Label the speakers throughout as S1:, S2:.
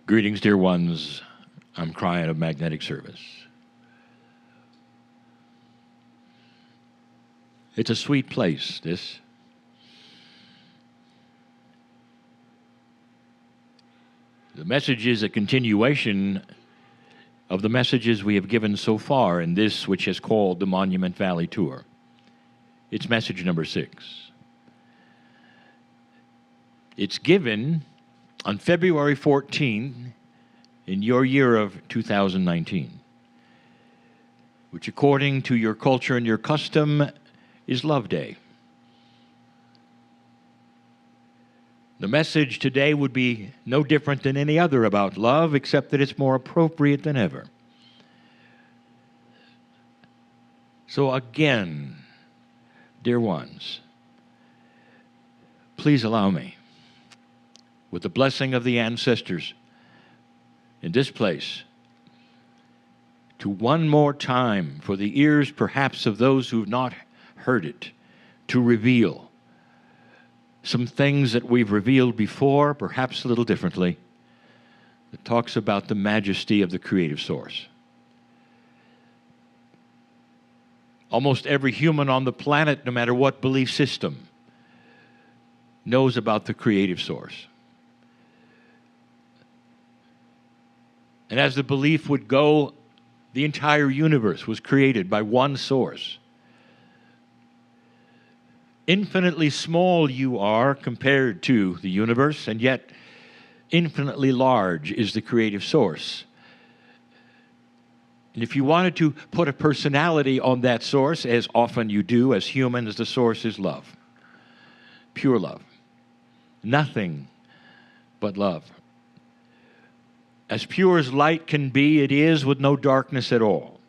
S1: Greetings, dear ones. I'm Kryon of Magnetic Service. It's a sweet place, this. The message is a continuation of the messages we have given so far in this which is called the Monument Valley Tour. It's message number 6. It's given on February 14 in your year of 2019, which according to your culture and your custom is Love Day. The message today would be no different than any other about love, except that it's more appropriate than ever. So again, dear ones, please allow me, with the blessing of the ancestors in this place, to one more time, for the ears perhaps of those who've not heard it, to reveal some things that we've revealed before, perhaps a little differently, that talks about the majesty of the creative source. Almost every human on the planet, no matter what belief system, knows about the creative source. And as the belief would go, the entire universe was created by one source. Infinitely small you are compared to the universe, and yet infinitely large is the creative source. And if you wanted to put a personality on that source, as often you do as humans, the source is love. Pure love. Nothing but love. As pure as light can be, it is with no darkness at all.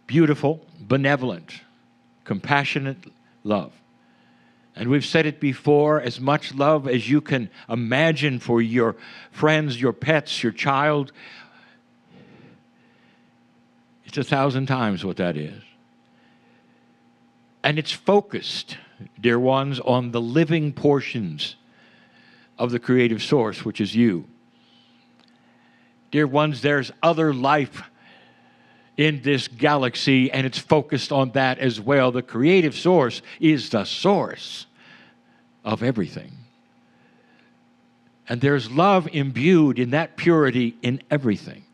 S1: Beautiful, benevolent, compassionate love. And we've said it before, as much love as you can imagine for your friends, your pets, your child. It's 1,000 times what that is. And it's focused, dear ones, on the living portions of the creative source, which is you. Dear ones, there's other life in this galaxy, and it's focused on that as well. The creative source is the source of everything. And there's love imbued in that purity in everything.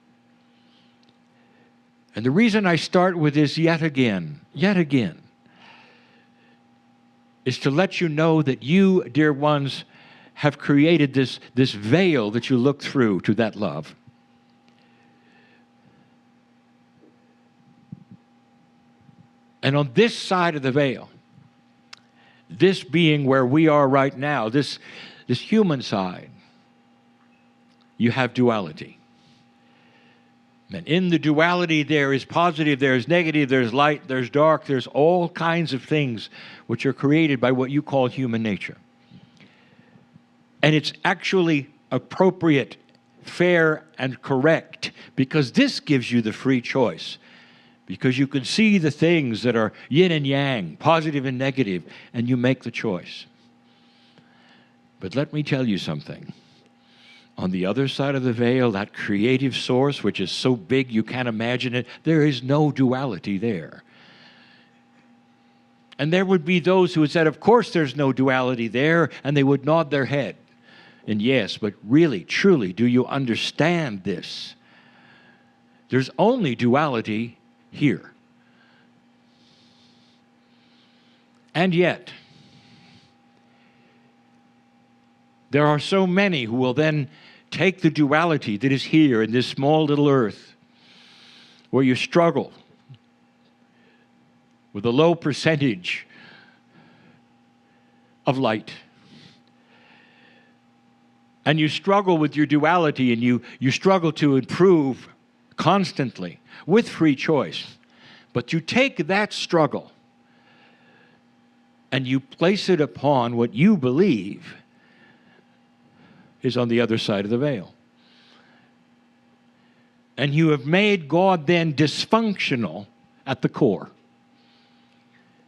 S1: And the reason I start with this yet again, is to let you know that you, dear ones, have created this veil that you look through to that love. And on this side of the veil, this being where we are right now, this human side, you have duality. And in the duality there is positive, there is negative, there's light, there's dark, there's all kinds of things which are created by what you call human nature. And it's actually appropriate, fair, and correct, because this gives you the free choice. Because you can see the things that are yin and yang, positive and negative, and you make the choice. But let me tell you something. On the other side of the veil, that creative source, which is so big you can't imagine it, there is no duality there. And there would be those who would say, of course there's no duality there, and they would nod their head. And yes, but really, truly, do you understand this? There's only duality here. And yet, there are so many who will then take the duality that is here in this small little earth, where you struggle with a low percentage of light. And you struggle with your duality, and you struggle to improve constantly with free choice. But you take that struggle and you place it upon what you believe is on the other side of the veil. And you have made God then dysfunctional at the core.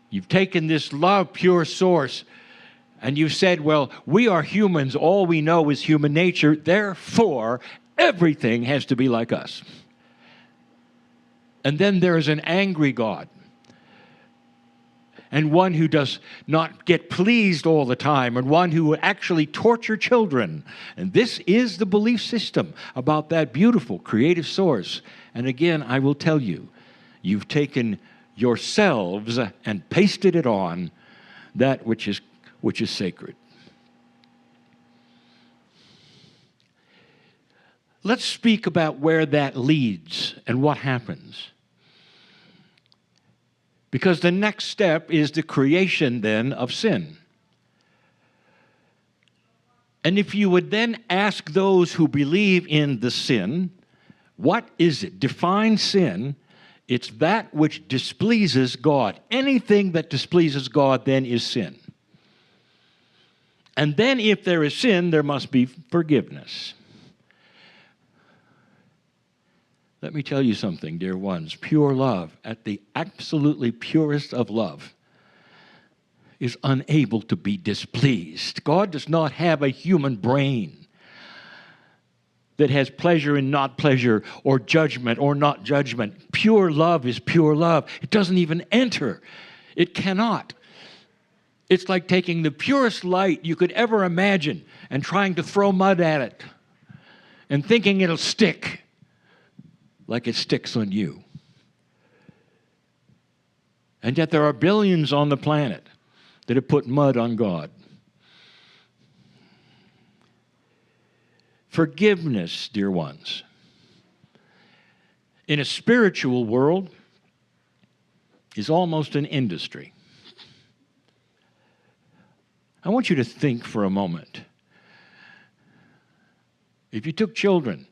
S1: You've taken this love, pure source, And you said, well, we are humans. All we know is human nature. Therefore, everything has to be like us. And then there is an angry God. And one who does not get pleased all the time, and one who will actually torture children. And this is the belief system about that beautiful creative source. And again, I will tell you, you've taken yourselves and pasted it on that which is sacred. Let's speak about where that leads and what happens. Because the next step is the creation then of sin. And if you would then ask those who believe in the sin, what is it? Define sin. It's that which displeases God. Anything that displeases God then is sin. And then if there is sin, there must be forgiveness. Let me tell you something, dear ones. Pure love, at the absolutely purest of love, is unable to be displeased. God does not have a human brain that has pleasure and not pleasure, or judgment or not judgment. Pure love is pure love. It doesn't even enter. It cannot. It's like taking the purest light you could ever imagine and trying to throw mud at it and thinking it'll stick like it sticks on you. And yet there are billions on the planet that have put mud on God. Forgiveness, dear ones. In a spiritual world, is almost an industry. I want you to think for a moment. If you took children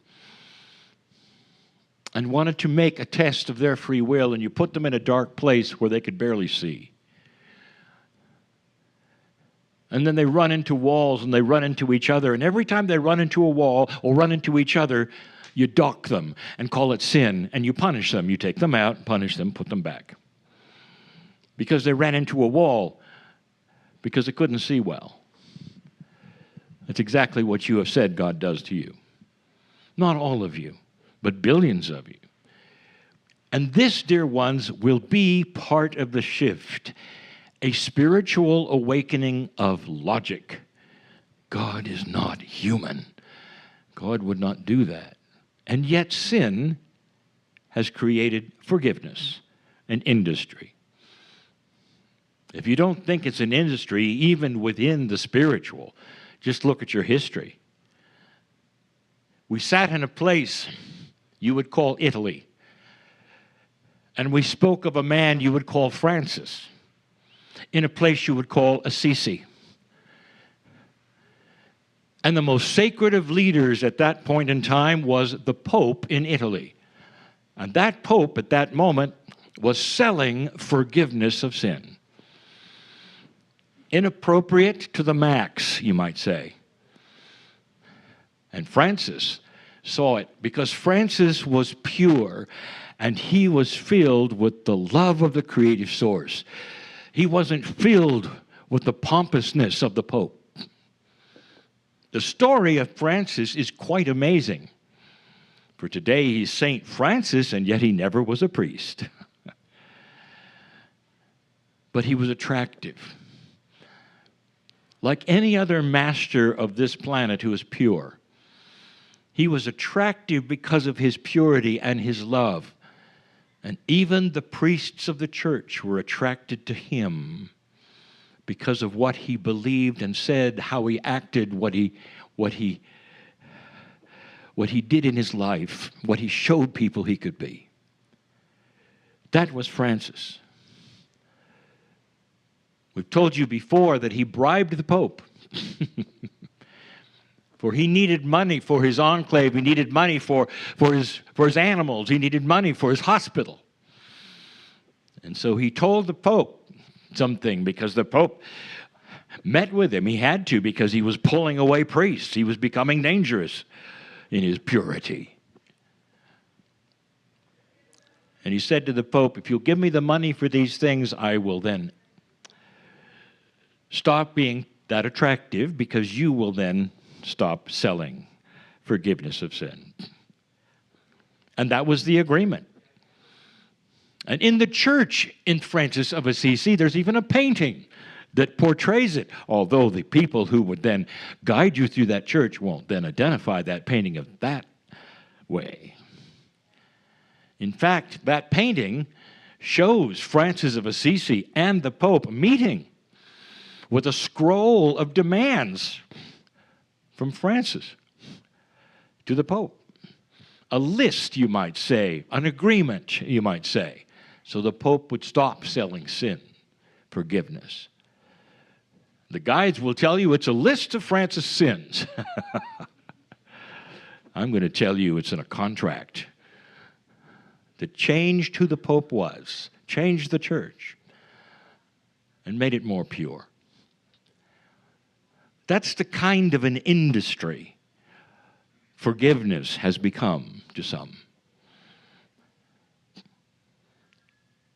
S1: and wanted to make a test of their free will, and you put them in a dark place where they could barely see, and then they run into walls and they run into each other, and every time they run into a wall or run into each other, you dock them and call it sin, and you punish them. You take them out, punish them, put them back. Because they ran into a wall because they couldn't see well. That's exactly what you have said God does to you. Not all of you, but billions of you. And this, dear ones, will be part of the shift, a spiritual awakening of logic. God is not human. God would not do that. And yet sin has created forgiveness, an industry. If you don't think it's an industry, even within the spiritual, just look at your history. We sat in a place you would call Italy, and we spoke of a man you would call Francis, in a place you would call Assisi. And the most sacred of leaders at that point in time was the Pope in Italy. And that Pope at that moment was selling forgiveness of sin. Inappropriate to the max, you might say. And Francis saw it because Francis was pure and he was filled with the love of the creative source. He wasn't filled with the pompousness of the Pope. The story of Francis is quite amazing. For today he's Saint Francis, and yet he never was a priest. But he was attractive. Like any other master of this planet who is pure, he was attractive because of his purity and his love. And even the priests of the church were attracted to him because of what he believed and said, how he acted, what he did in his life, what he showed people he could be. That was Francis. We've told you before that he bribed the Pope. For he needed money for his enclave. He needed money for his animals. He needed money for his hospital. And so he told the Pope something because the Pope met with him. He had to because he was pulling away priests. He was becoming dangerous in his purity. And he said to the Pope, if you'll give me the money for these things, I will then stop being that attractive because you will then stop selling forgiveness of sin. And that was the agreement. And in the church in Francis of Assisi, there's even a painting that portrays it, although the people who would then guide you through that church won't then identify that painting of that way. In fact, that painting shows Francis of Assisi and the Pope meeting with a scroll of demands from Francis to the Pope. A list, you might say, an agreement, you might say, so the Pope would stop selling sin forgiveness. The guides will tell you it's a list of Francis' sins. I'm going to tell you it's in a contract that changed who the Pope was, changed the church, and made it more pure. That's the kind of an industry forgiveness has become to some.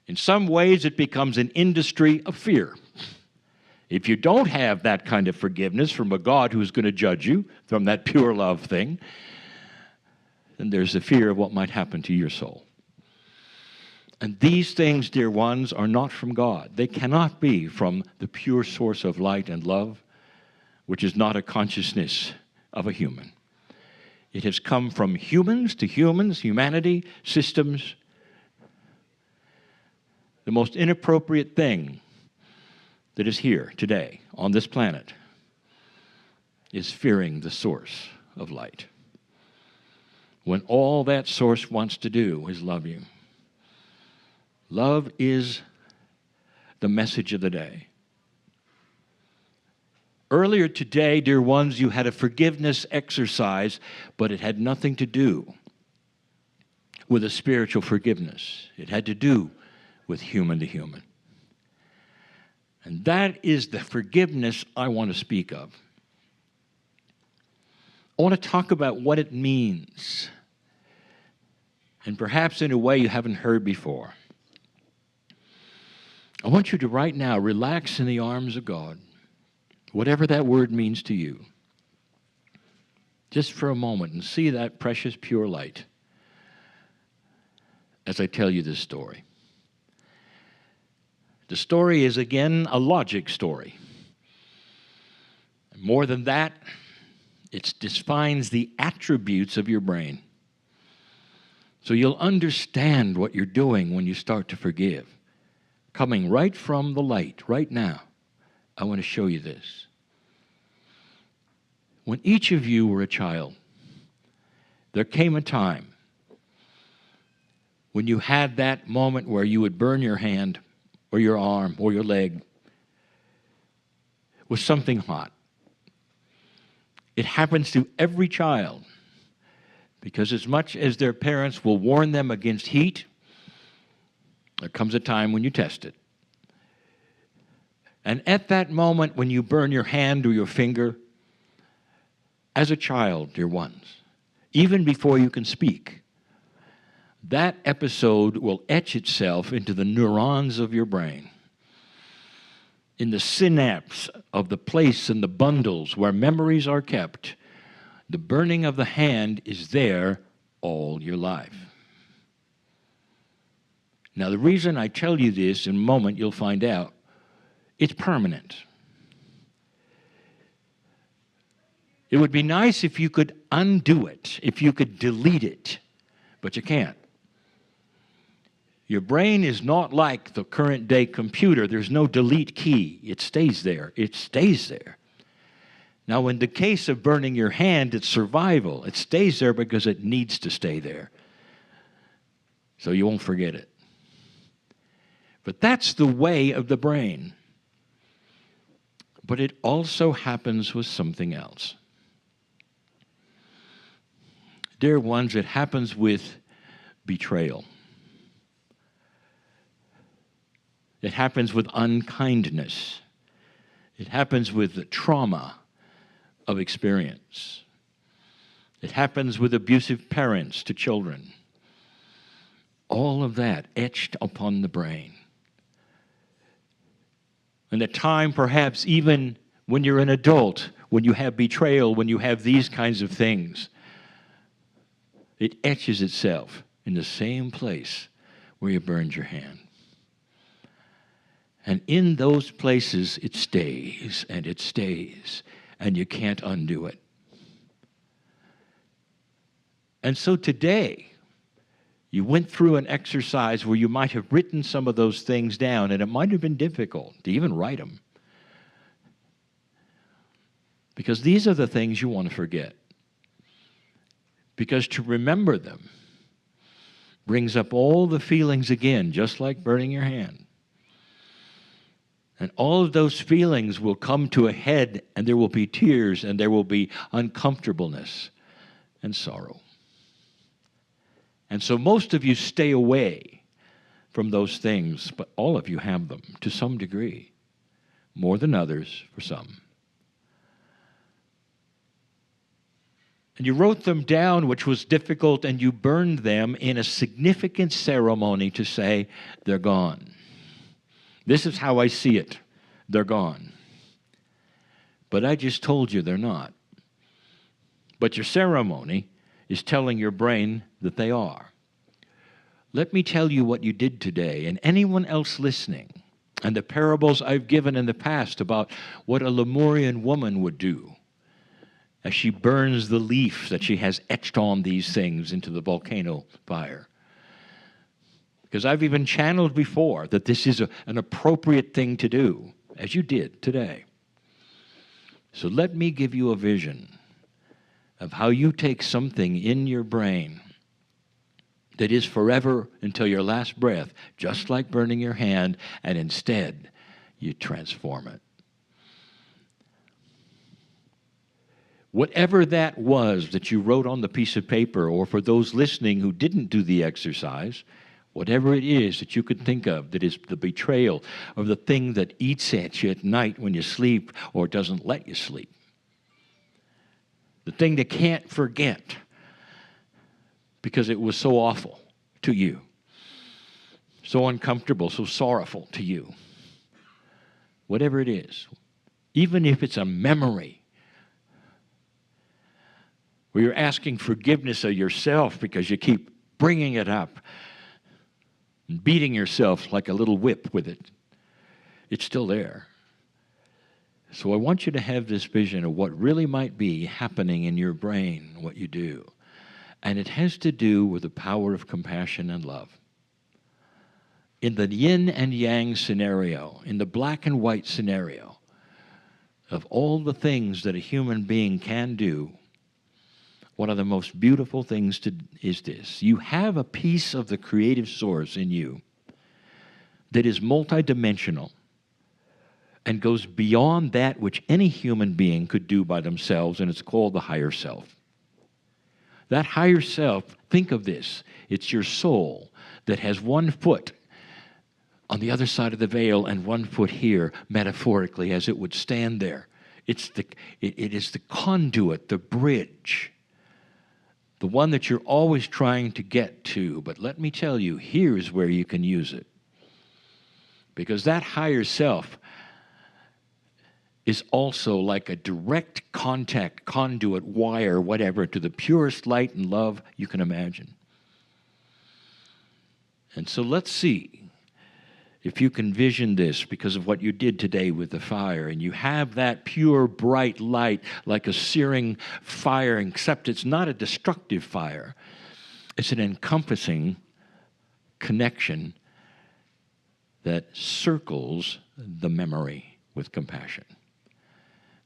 S1: In some ways, it becomes an industry of fear. If you don't have that kind of forgiveness from a God who's going to judge you from that pure love thing, then there's the fear of what might happen to your soul. And these things, dear ones, are not from God. They cannot be from the pure source of light and love, which is not a consciousness of a human. It has come from humans to humans, humanity, systems. The most inappropriate thing that is here today on this planet is fearing the source of light, when all that source wants to do is love you. Love is the message of the day. Earlier today, dear ones, you had a forgiveness exercise, but it had nothing to do with a spiritual forgiveness. It had to do with human to human. And that is the forgiveness I want to speak of. I want to talk about what it means, and perhaps in a way you haven't heard before. I want you to right now relax in the arms of God, whatever that word means to you, just for a moment, and see that precious pure light as I tell you this story. The story is, again, a logic story. More than that, it defines the attributes of your brain. So you'll understand what you're doing when you start to forgive. Coming right from the light, right now, I want to show you this. When each of you were a child, there came a time when you had that moment where you would burn your hand or your arm or your leg with something hot. It happens to every child because as much as their parents will warn them against heat, there comes a time when you test it. And at that moment when you burn your hand or your finger, as a child, dear ones, even before you can speak, that episode will etch itself into the neurons of your brain, in the synapse of the place and the bundles where memories are kept. The burning of the hand is there all your life. Now, the reason I tell you this, in a moment you'll find out, it's permanent. It would be nice if you could undo it, if you could delete it, but you can't. Your brain is not like the current day computer. There's no delete key. It stays there. It stays there. Now, in the case of burning your hand, it's survival. It stays there because it needs to stay there. So you won't forget it. But that's the way of the brain. But it also happens with something else. Dear ones, it happens with betrayal. It happens with unkindness. It happens with the trauma of experience. It happens with abusive parents to children. All of that etched upon the brain. And at time, perhaps even when you're an adult, when you have betrayal, when you have these kinds of things, it etches itself in the same place where you burned your hand. And in those places, it stays, and you can't undo it. And so today, you went through an exercise where you might have written some of those things down, and it might have been difficult to even write them. Because these are the things you want to forget. Because to remember them brings up all the feelings again, just like burning your hand. And all of those feelings will come to a head, and there will be tears, and there will be uncomfortableness and sorrow. And so most of you stay away from those things, but all of you have them to some degree, more than others for some. And you wrote them down, which was difficult, and you burned them in a significant ceremony to say, they're gone. This is how I see it. They're gone. But I just told you they're not. But your ceremony is telling your brain that they are. Let me tell you what you did today, and anyone else listening, and the parables I've given in the past about what a Lemurian woman would do as she burns the leaf that she has etched on these things into the volcano fire. Because I've even channeled before that this is an appropriate thing to do, as you did today. So let me give you a vision of how you take something in your brain that is forever until your last breath, just like burning your hand, and instead you transform it. Whatever that was that you wrote on the piece of paper, or for those listening who didn't do the exercise, whatever it is that you could think of that is the betrayal of the thing that eats at you at night when you sleep or doesn't let you sleep. The thing that can't forget because it was so awful to you, so uncomfortable, so sorrowful to you. Whatever it is, even if it's a memory where you're asking forgiveness of yourself because you keep bringing it up, and beating yourself like a little whip with it, it's still there. So I want you to have this vision of what really might be happening in your brain, what you do. And it has to do with the power of compassion and love. In the yin and yang scenario, in the black and white scenario, of all the things that a human being can do, one of the most beautiful things is this. You have a piece of the creative source in you that is multidimensional and goes beyond that which any human being could do by themselves, and it's called the higher self. That higher self, think of this, it's your soul that has one foot on the other side of the veil and one foot here, metaphorically, as it would stand there. It is the conduit, the bridge, the one that you're always trying to get to. But let me tell you, here's where you can use it. Because that higher self is also like a direct contact, conduit, wire, whatever, to the purest light and love you can imagine. And so let's see if you can vision this because of what you did today with the fire, and you have that pure, bright light like a searing fire, except it's not a destructive fire. It's an encompassing connection that circles the memory with compassion.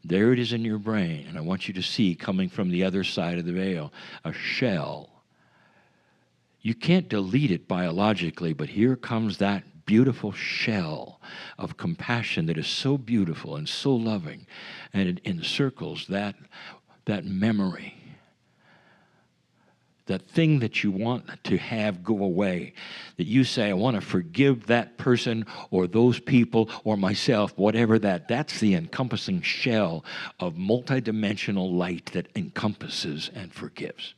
S1: There it is in your brain, and I want you to see, coming from the other side of the veil, a shell. You can't delete it biologically, but here comes that beautiful shell of compassion that is so beautiful and so loving, and it encircles that memory, that thing that you want to have go away, that you say, I want to forgive that person or those people or myself, whatever that's the encompassing shell of multidimensional light that encompasses and forgives.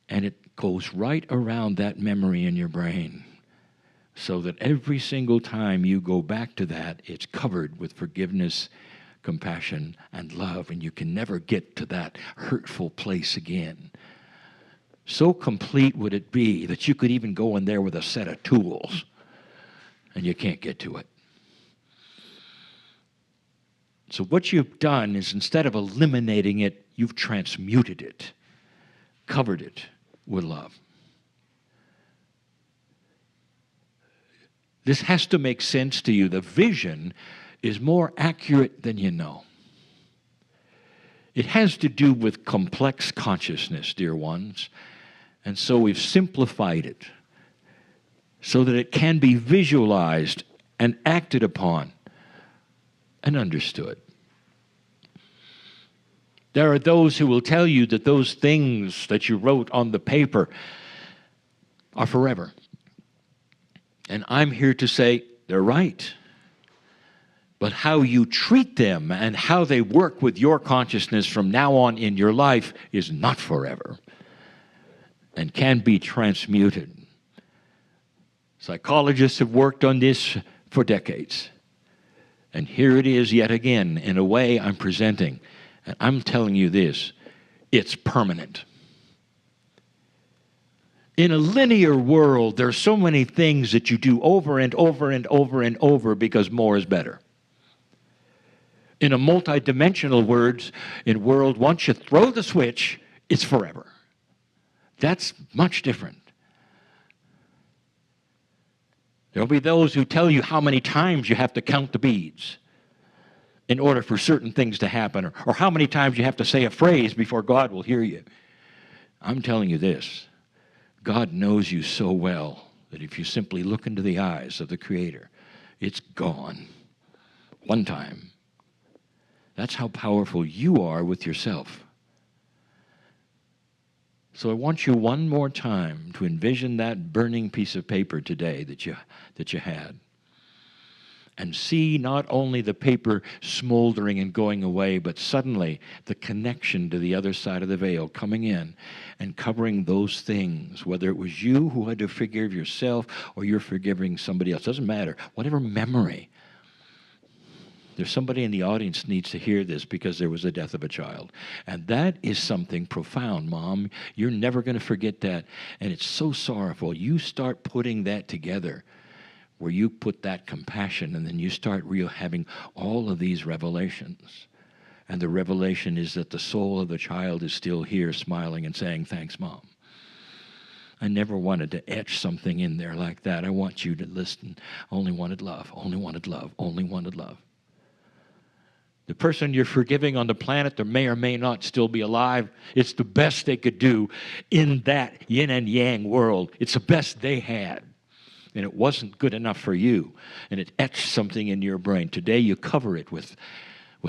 S1: And it goes right around that memory in your brain, so that every single time you go back to that, it's covered with forgiveness compassion and love, and you can never get to that hurtful place again. So complete would it be that you could even go in there with a set of tools, and you can't get to it. So what you've done is, instead of eliminating it, you've transmuted it, covered it with love. This has to make sense to you. The vision is more accurate than you know. It has to do with complex consciousness, dear ones, and so we've simplified it so that it can be visualized and acted upon and understood. There are those who will tell you that those things that you wrote on the paper are forever. And I'm here to say they're right. But how you treat them and how they work with your consciousness from now on in your life is not forever and can be transmuted. Psychologists have worked on this for decades. And here it is yet again, in a way I'm presenting. And I'm telling you this, it's permanent. In a linear world, there are so many things that you do over and over and over and over because more is better. In a multidimensional world, once you throw the switch, it's forever. That's much different. There'll be those who tell you how many times you have to count the beads in order for certain things to happen, or how many times you have to say a phrase before God will hear you. I'm telling you this, God knows you so well that if you simply look into the eyes of the Creator, it's gone. One time. That's how powerful you are with yourself. So I want you one more time to envision that burning piece of paper today that you had. And see not only the paper smoldering and going away, but suddenly the connection to the other side of the veil coming in and covering those things, whether it was you who had to forgive yourself or you're forgiving somebody else. Doesn't matter. Whatever memory. There's somebody in the audience needs to hear this because there was the death of a child. And that is something profound, Mom. You're never going to forget that. And it's so sorrowful. You start putting that together, where you put that compassion, and then you start having all of these revelations. And the revelation is that the soul of the child is still here smiling and saying, thanks, Mom. I never wanted to etch something in there like that. I want you to listen. Only wanted love, only wanted love, only wanted love. The person you're forgiving on the planet, they may or may not still be alive. It's the best they could do in that yin and yang world. It's the best they had. And it wasn't good enough for you. And it etched something in your brain. Today you cover it with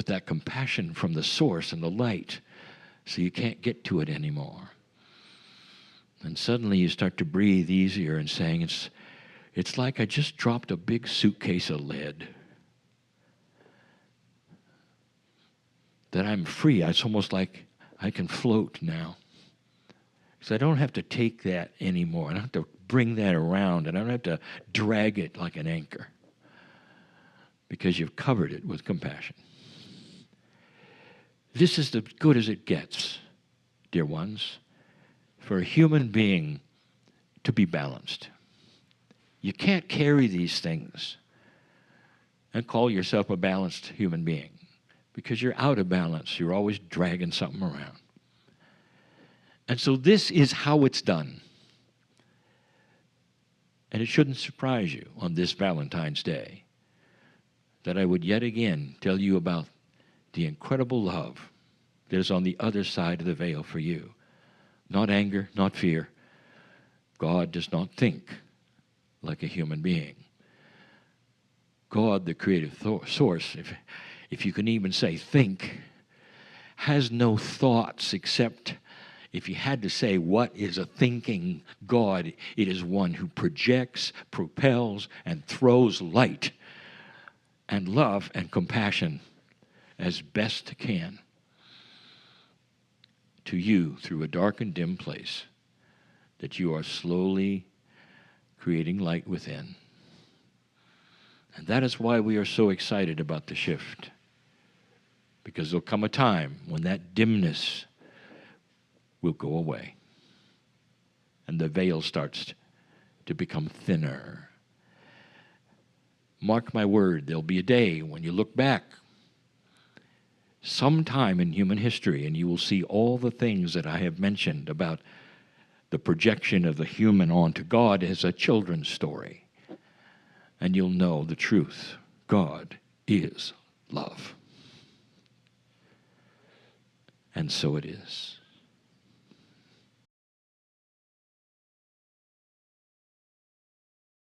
S1: that compassion from the source and the light. So you can't get to it anymore. And suddenly you start to breathe easier and saying, it's like I just dropped a big suitcase of lead. That I'm free. It's almost like I can float now. Because I don't have to take that anymore. I don't have to bring that around, and I don't have to drag it like an anchor. Because you've covered it with compassion. This is as good as it gets, dear ones, for a human being to be balanced. You can't carry these things and call yourself a balanced human being. Because you're out of balance. You're always dragging something around. And so this is how it's done. And it shouldn't surprise you on this Valentine's Day that I would yet again tell you about the incredible love that is on the other side of the veil for you. Not anger, not fear. God does not think like a human being. God, the creative source, if you can even say think, has no thoughts except, if you had to say what is a thinking God, it is one who projects, propels, and throws light and love and compassion as best can to you through a dark and dim place that you are slowly creating light within. And that is why we are so excited about the shift. Because there'll come a time when that dimness will go away. And the veil starts to become thinner. Mark my word, there'll be a day when you look back sometime in human history and you will see all the things that I have mentioned about the projection of the human onto God as a children's story. And you'll know the truth. God is love. And so it is.